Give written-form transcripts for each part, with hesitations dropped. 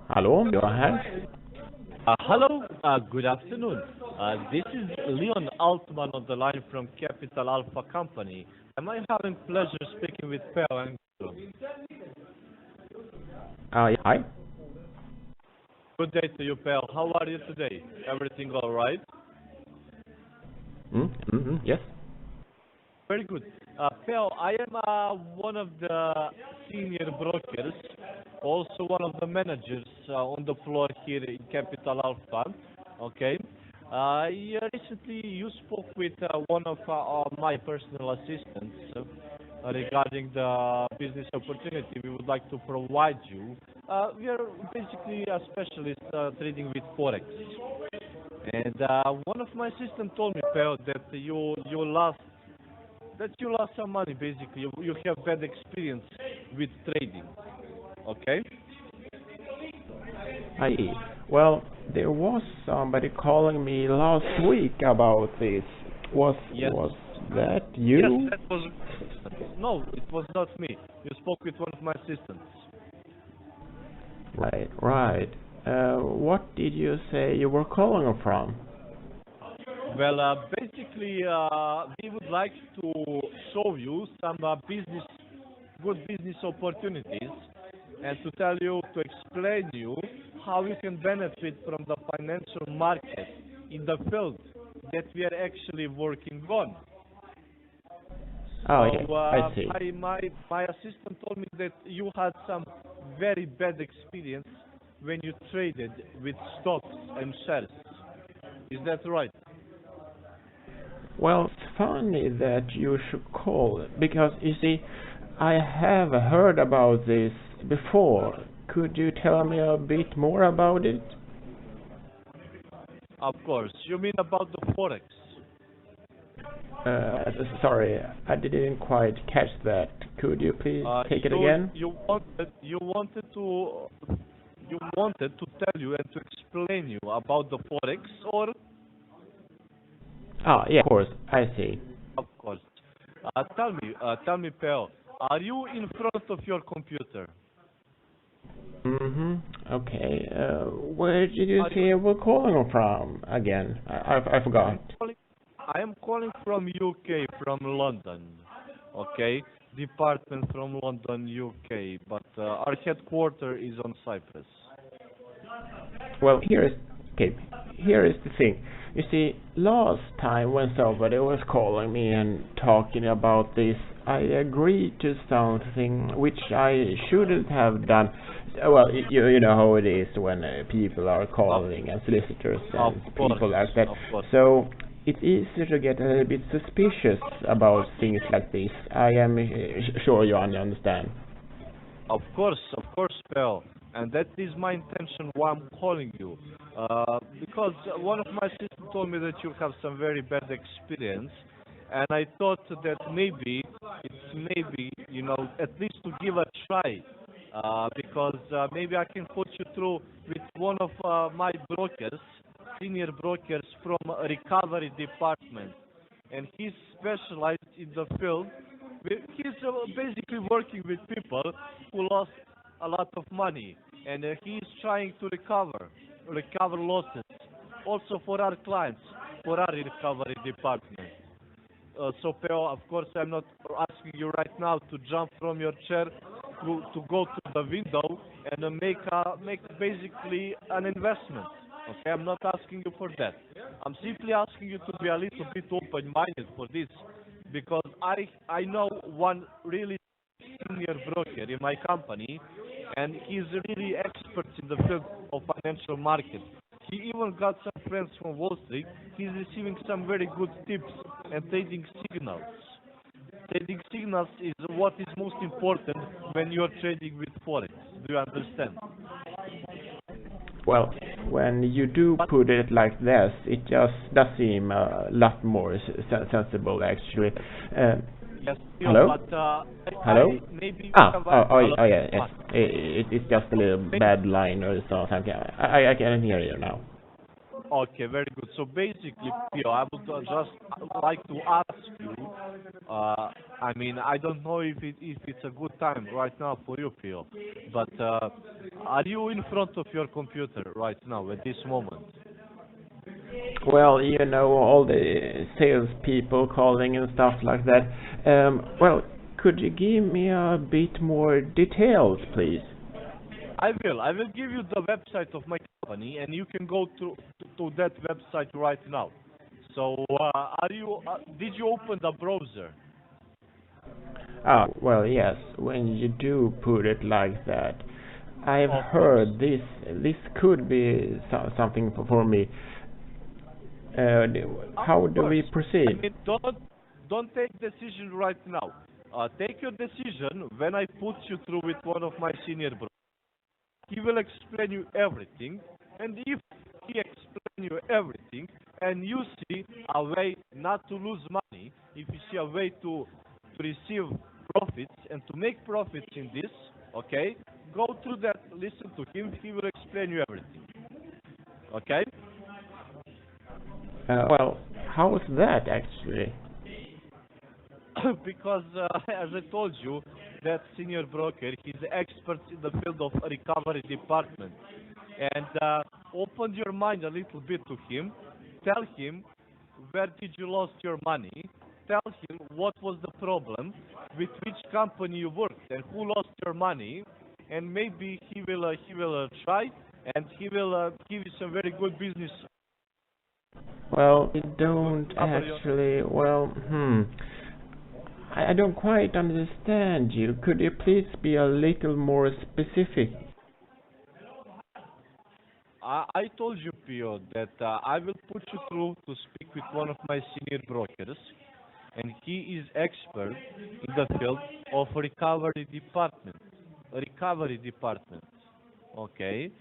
Hello, go ahead. Hello, good afternoon. This is Leon Altman on the line from Capital Alpha Company. Am I having pleasure speaking with Peo and Guillaume? Yeah, hi. Good day to you, Peo. How are you today? Everything all right? Yes. Very good. Peo, I am one of the senior brokers, also one of the managers on the floor here in Capital Alpha. Okay. Recently, you spoke with one of my personal assistants regarding the business opportunity we would like to provide you. We are basically a specialist trading with Forex. And one of my assistants told me, Peo, that you lost some money basically. You have bad experience with trading. Okay? I Well, there was somebody calling me last week about this. Was Yes. was that Yes, you? that was no, it was not me. You spoke with one of my assistants. Right, right. What did you say you were calling from? Well, basically, we would like to show you some good business opportunities, and to tell you, to explain you how you can benefit from the financial market in the field that we are actually working on. Oh, yeah, So, I see. my assistant told me that you had some very bad experience when you traded with stocks and shares. Is that right? Well, it's funny that you should call because you see, I have heard about this before. Could you tell me a bit more about it? Of course. You mean about the forex? Sorry, I didn't quite catch that. Could you please take it So again? you wanted to tell you and to explain you about the forex, or Ah, yeah, of course, I see. of course. Tell me, Peo, are you in front of your computer? Mm-hmm. Okay. Where did you Are say you? you were calling from again? I I'm forgot. calling. I am calling from UK, from London. Okay, department from London, UK, but our headquarter is on Cyprus. Well, okay. Here is the thing. You see, last time when somebody was calling me and talking about this, I agreed to something which I shouldn't have done. Well, you know how it is when people are Of, calling and solicitors of and course, people like that. of course. So it's easy to get a little bit suspicious about things like this. I am sure you understand. Of course, Phil. And that is my intention why I'm calling you. Because one of my sisters told me that you have some very bad experience. And I thought that at least to give a try. Because maybe I can put you through with one of my brokers, senior brokers from a recovery department. And he's specialized in the field. He's basically working with people who lost a lot of money, and he's trying to recover losses, also for our clients, for our recovery department. So, Peo, of course, I'm not asking you right now to jump from your chair to go to the window and make basically an investment. Okay, I'm not asking you for that. I'm simply asking you to be a little bit open-minded for this, because I know one really senior broker in my company, and he's really expert in the field of financial markets. He even got some friends from Wall Street. He's receiving some very good tips and trading signals. Trading signals is what is most important when you're trading with Forex. Do you understand? Well, when you do But put it like this, it just does seem a lot more sensible, actually. Uh, yes, still, Hello? but Hello? maybe we Ah, have a hello. oh yeah, yes. What? It's just a little Maybe, bad line or something. I can hear you now. Okay, very good. So basically, Pio, I would just like to ask you. I mean, I don't know if it's a good time right now for you, Pio, but are you in front of your computer right now at this moment? Well, you know, all the salespeople calling and stuff like that. Well, could you give me a bit more details, please? I will. I will give you the website of my company, and you can go to that website right now. So, are you? Did you open the browser? Ah, well, yes, when you do put it like that. I've Of course. heard this could be something for me. Of How do course. we I proceed? mean, don't take decision right now. Take your decision when I put you through with one of my senior bros. He will explain you everything, and if he explain you everything, and you see a way not to lose money, if you see a way to receive profits and to make profits in this, okay, go through that, listen to him, he will explain you everything, okay? Well, how's that actually? Because as I told you, that senior broker, he's expert in the field of recovery department. And open your mind a little bit to him. Tell him where did you lost your money. Tell him what was the problem, with which company you worked, and who lost your money. And maybe he will try, and he will give you some very good business. Well, I don't Cover. actually. Well, I don't quite understand you. Could you please be a little more specific? I told you, Pio, that I will put you through to speak with one of my senior brokers, and he is expert in the field of recovery department. Recovery department, okay?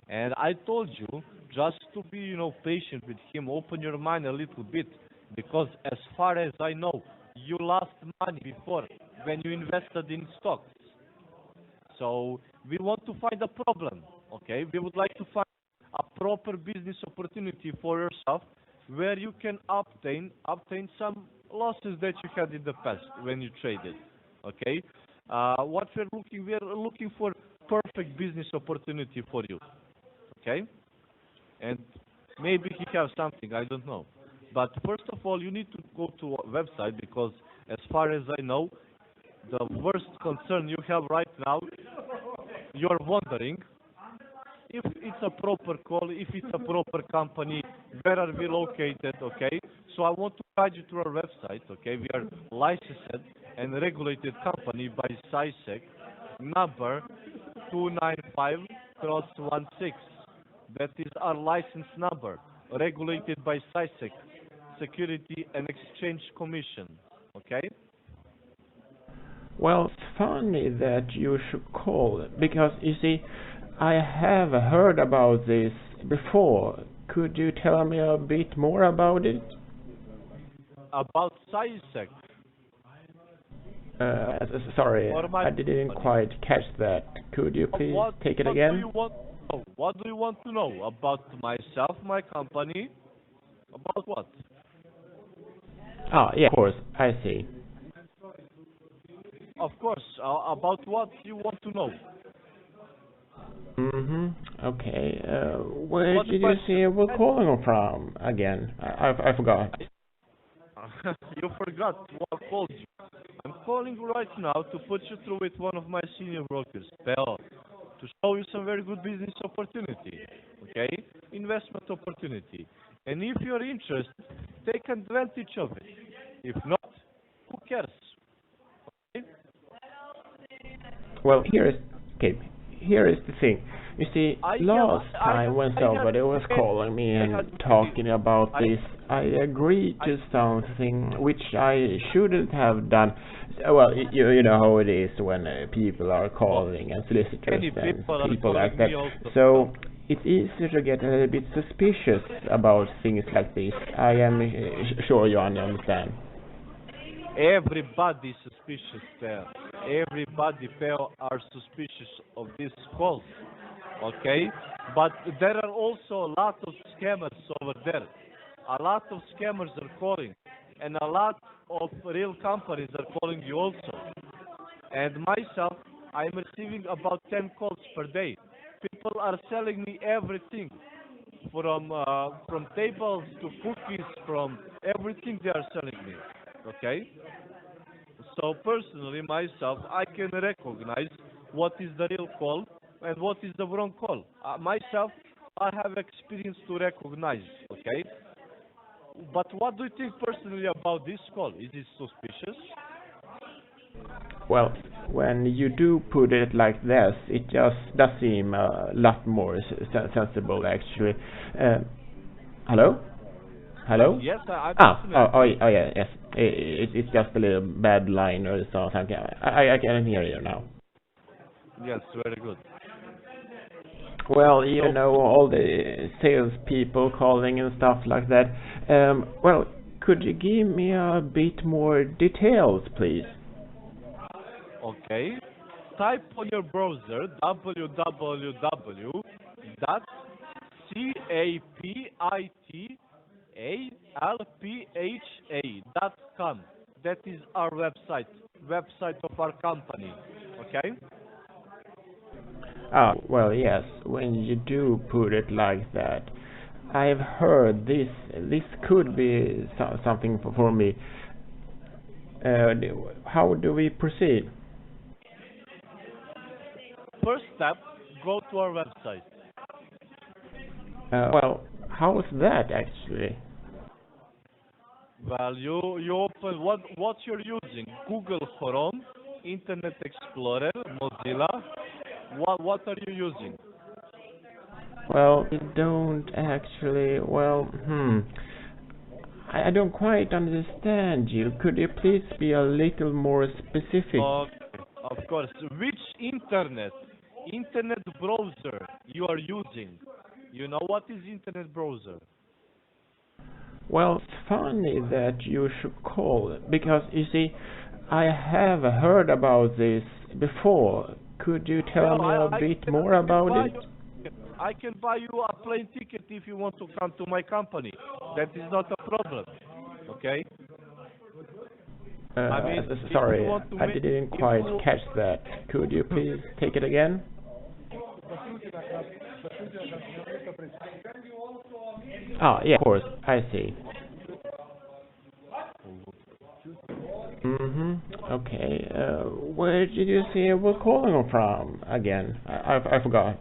And I told you just to be, patient with him, open your mind a little bit, because as far as I know, you lost money before when you invested in stocks. So we want to find a problem, okay? We would like to find a proper business opportunity for yourself where you can obtain some losses that you had in the past when you traded, okay? What we're looking for perfect business opportunity for you, okay? And maybe he has something, I don't know. But first of all, you need to go to a website because as far as I know, the worst concern you have right now, you're wondering if it's a proper call, if it's a proper company, where are we located, okay? So I want to guide you to our website, okay? We are licensed and regulated company by SISEC, number 295 cross 16. That is our license number, regulated by SISEC, Security and Exchange Commission, okay? Well, it's funny that you should call because you see, I have heard about this before. Could you tell me a bit more about it? About SISEC, Sorry, or my I didn't company. quite catch that. Could you please take it What do again? you want to know? What do you want to know about myself, my company? About what? Ah, yeah, of course, I see. Of course, about what you want to know. Mm-hmm. Okay. Where What did you question? say we're calling from again? I forgot. You forgot what I called you. I'm calling right now to put you through with one of my senior brokers, Bell, to show you some very good business opportunity, okay? Investment opportunity. And if you're interested, take advantage of it. If not, who cares? Okay? Well, okay. Here is the thing. You see, I have, last I time have, when I have, somebody was calling me I and had, talking about I, this, I agreed I, to something which I shouldn't have done. Well, you know how it is when people are oh, calling and solicitors many and people are people like calling that. me also. So it's easy to get a little bit suspicious about things like this. I am sure you understand. Everybody is suspicious there. Everybody there are suspicious of this call. Okay, but there are also a lot of scammers over there. A lot of scammers are calling, and a lot of real companies are calling you also. And myself, I'm receiving about 10 calls per day. People are selling me everything, from tables to cookies, from everything they are selling me. Okay, so personally, myself, I can recognize what is the real call and what is the wrong call. Myself, I have experience to recognize. Okay, but what do you think personally about this call? Is it suspicious? Well, when you do put it like this, it just does seem a lot more sensible, actually. Uh, Hello? Hello? Yes, I'm Oh, listening. yeah, yes. It's just a little bad line or something. I can hear you now. Yes, very good. Well, So, all the salespeople calling and stuff like that. Well, could you give me a bit more details, please? okay, type on your browser www.capitalpha.com. That is our website of our company. Okay? Ah, well, yes, when you do put it like that. I've heard this could be something for me. How do we proceed? First step, go to our website. Well, how's that actually? Well, you open what you're using: Google Chrome, Internet Explorer, Mozilla. What are you using? Well, I don't actually. Well, I don't quite understand you. Could you please be a little more specific? Okay, of course. Which internet browser you are using? You know what is internet browser? Well, it's funny that you should call because you see, I have heard about this before. Could you tell Well, me a bit more about it? I can buy you a plane ticket if you want to come to my company. That is not a problem. Okay? I mean, if you Sorry, want to I make, didn't if quite you, catch that. Could you please take it again? Ah, yeah, of course, I see. Okay. Where did you say you were calling from again? I forgot.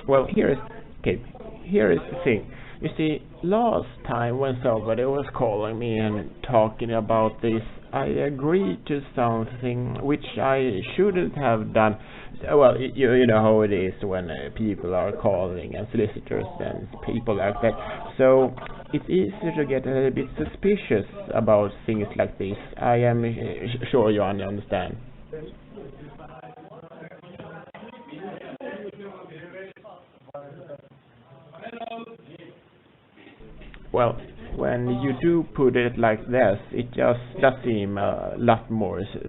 Well, here is the thing. You see, last time when somebody was calling me and talking about this, I agreed to something which I shouldn't have done. Well, you know how it is when people are calling and solicitors and people like that. So it's easier to get a little bit suspicious about things like this. I am sure you understand. Well, when you do put it like this, it just does seem a lot more